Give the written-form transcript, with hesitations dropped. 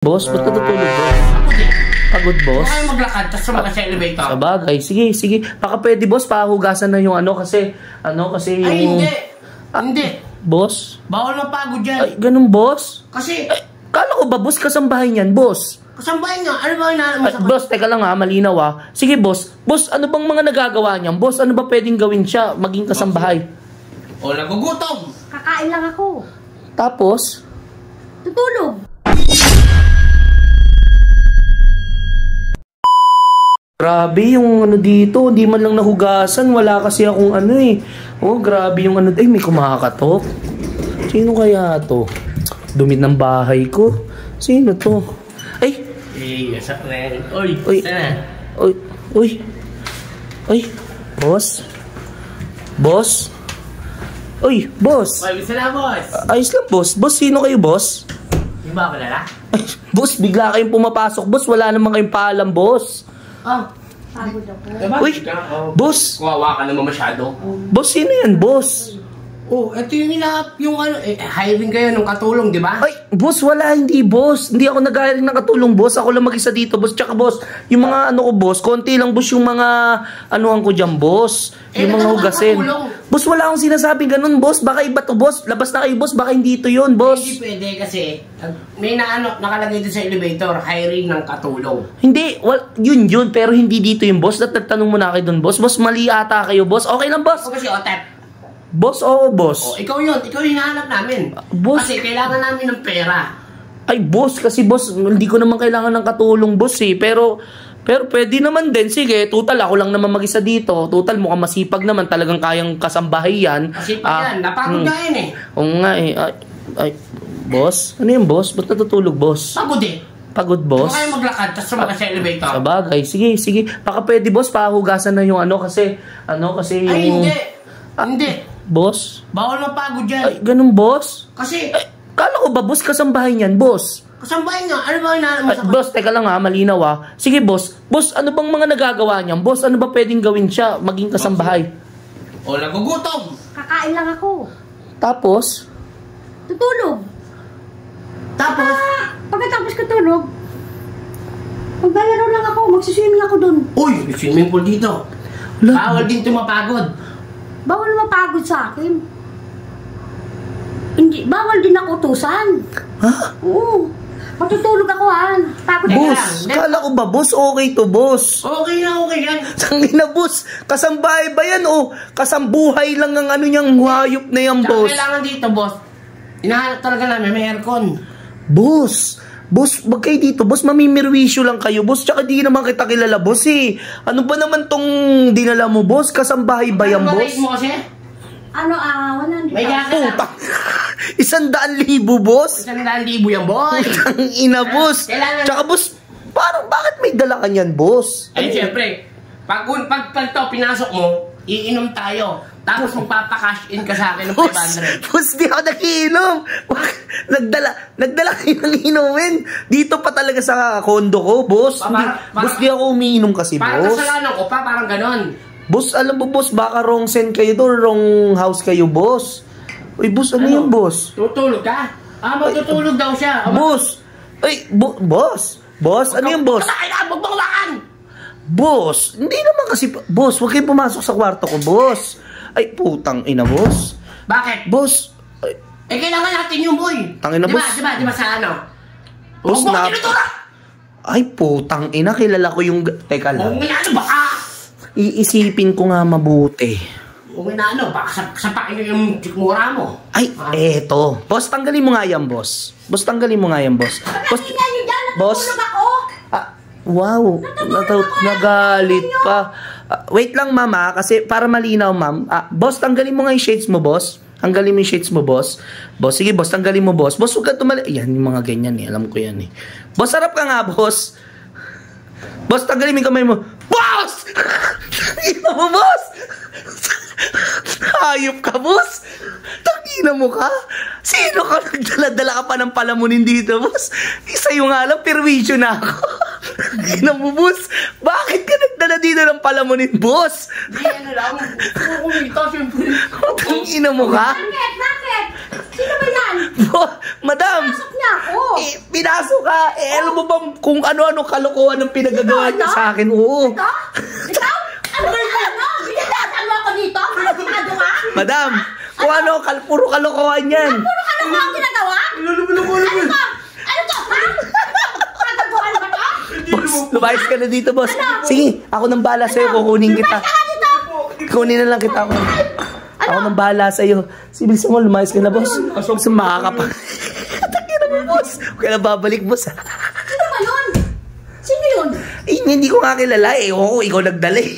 Boss, ba't natutulog, boss? Pagod, boss? Baka maglakad, tapos sumakay sa elevator. Sa bagay. Sige, sige. Baka pwede, boss, pahugasan na yung ano kasi yung... Ay, hindi. Hindi. Boss? Bawal mapagod dyan. Ay, ganun, boss? Kasi... Ay, kala ko ba, boss, kasambahay niyan, boss? Kasambahay nga. Ano ba inaalam mo sa... Boss, teka lang ha, malinaw ha. Sige, boss. Boss, ano bang mga nagagawa niyan? Boss, ano ba pwedeng gawin siya maging kasambahay? O, nagugutom. Kakain lang ako. Tapos? Tutulog. Grabe yung ano dito, hindi man lang nahugasan, wala kasi akong ano eh. Oh, grabe yung ano, ay may kumakatok. Sino kaya to? Dumit ng bahay ko. Sino to? Ay! Eh, sa friend. Uy, Uy. sana. Uy, uy. Uy, boss? Boss? Uy, boss? Uy, bisa na, boss. Ayos lang, boss. Boss, sino kayo, boss? Di ba kilala? Ay, boss, bigla kayong pumapasok, boss. Wala namang kayong paalam, boss. Oh. Pagod ako. Diba? Uy, boss. Kuwawa ka naman masyado. Boss, sino yan, boss? Oh, ito yung yung ano, hiring kayo ng katulong, di ba? Ay, boss, wala, hindi, boss. Hindi ako nag-hiring ng katulong, boss. Ako lang mag-isa dito, boss. Tsaka, boss, yung mga ano ko, boss, konti lang, boss, yung mga anuhan ko dyan, boss. Yung mga hugasin. Boss, wala akong sinasabing ganun, boss. Baka iba to, boss. Labas na kayo, boss. Baka hindi to yun, boss. Hindi pwede kasi may nakalagay doon sa elevator, hiring ng katulong. Hindi, yun. Pero hindi dito yung boss. Nagtanong mo na kayo dun, boss. Boss, mali ata kayo, boss. Okay lang, boss. O kasi, Otep. Boss, oo, boss. O, ikaw yun. Ikaw yung hinahanap namin. Boss. Kasi kailangan namin ng pera. Ay, boss, kasi boss, hindi ko naman kailangan ng katulong, boss eh. Pero pwede naman din. Sige, total, ako lang naman mag-isa dito. Total, mukhang masipag naman. Talagang kayang kasambahay yan. Masipag yan. Napagod nga yan eh. Oo nga eh. Ay, boss? Ano yung boss? Ba't natutulog, boss? Pagod eh. Pagod, boss? Baka kayo maglakad, tapos sumakay sa elevator. Sa bagay. Sige, sige. Baka pwede, boss, pahugasan na yung ano kasi yung... Ay, hindi. Hindi. Boss? Bawal mapagod dyan. Ay, ganun, boss? Kasi... Ay, kala ko ba, boss, kasambahay niyan, boss? Kasambahay nga. Ano ba inaalam mo sa... Boss, teka lang ha, malinaw ha. Sige, boss. Boss, ano bang mga nagagawa niyan? Boss, ano ba pwedeng gawin siya maging kasambahay? O, nagugutom. Kakain lang ako. Tapos? Tutulog. Tapos... Pagkatapos ko tulog, maglalaro lang ako. Magsiswimming ako dun. Uy, may swimming pool dito. Bawal din tumapagod. Bawal mapagod sa akin. Hindi, bawal din ako utusan. Ha? Oo. Matutulog ako ha. Pagod Boss, lang. kala ko ba, boss, okay to, boss? Okay na, okay yan. Tangina, boss, kasambahay ba yan o kasambuhay lang ang ano niyang hayop na yan, Tsaka boss? kailangan dito, boss. Hinahanap talaga namin, may aircon. Boss, wag kayo dito, boss, mamimirwisyo lang kayo, boss, tsaka di naman kita kilala, boss eh. Ano ba naman tong dinala mo, boss? Kasambahay ba yan, Ano ba boss? rate mo kasi? Ano, 100. May gaka na. Putang, 100,000, boss? 100,000 yan, boy. Ang ina, boss. Kailangan... Tsaka, boss, parang bakit may dala ka niyan, boss? Ay, siyempre, pag to, pinasok mo, iinom tayo. Tapos magpapakash in ka sa akin ng 500. Boss, di ako nakiinom. Nagdala kayo ng inumin. Dito pa talaga sa kondo ko, boss. Boss, di ako umiinom kasi, parang boss. Parang kasalanan ko pa, parang ganon. Boss, alam mo, boss, baka wrong send kayo doon, wrong house kayo, boss. Uy, boss, ano yung boss? Tutulog ka? Magtutulog daw siya. Boss! Ay, boss! Boss, ano yung boss? Magbanglakan! Boss, hindi naman kasi, boss, huwag kayong pumasok sa kwarto ko, boss. Ay, putang ina, boss. Bakit? Boss, kailangan natin yung boy. Tangina, boss. Diba sa ano? Boss, ay, putang ina, kilala ko yung... Teka lang. Ano, baka... Iisipin ko nga mabuti. Baka sapakin nyo yung chikmura mo. Ay, eto. Boss, tanggalin mo nga yan, boss. Boss, tanggalin mo nga yan, boss. Boss, boss. Ako. Wow, nagalit pa. Wait lang, mama, kasi para malinaw, ma'am. Boss, tanggalin mo nga yung shades mo, boss. Tanggalin mo yung shades mo, boss. Boss, sige, boss, tanggalin mo, boss. Boss, huwag ka tumali. Yan, yung mga ganyan eh. Alam ko yan eh. Boss, harap ka nga, boss. Boss, tanggalin mo yung kamay mo. Boss! Ito mo, boss! Hayop ka, boss! Tangina mo ka? Sino ka? Nagdala-dala ka pa ng palamunin dito, boss? Isa yung nga lang, perwisyo na ako. Tangina mo, boss? Bakit ka nagdala dito ng palamunin, boss? Hindi, ano lang. Kumita, siyempre. Tangina mo ka? Bakit? Sino ba yan? Madam! Pasok niya ako. Pinasok ka! Alam mo ba kung ano-ano kalokohan ng pinagagawa niya sa akin? Oo. Ito? Ikaw? Ano ba yan? Binatatan mo ako dito? Ano ka? Madam! Kung ano, puro kalokohan yan. Puro ka lang ang ginagawa? Ano to? Ano to? Ha? Kagaguhan ba to? Boss, lumayas ka na dito, boss. Sige, ako nang bahala sa'yo. Kukunin kita. Lumayas ka dito. Kunin na lang kita. Ako nang bahala sa'yo. Sibilis mo, lumayas ka na, boss. Boss, makakapa. Takina mo, boss. Huwag ka na babalik, boss. Sino ba yun? Sino yun? Hindi ko nga kilala eh. Oo, ikaw nagdala eh.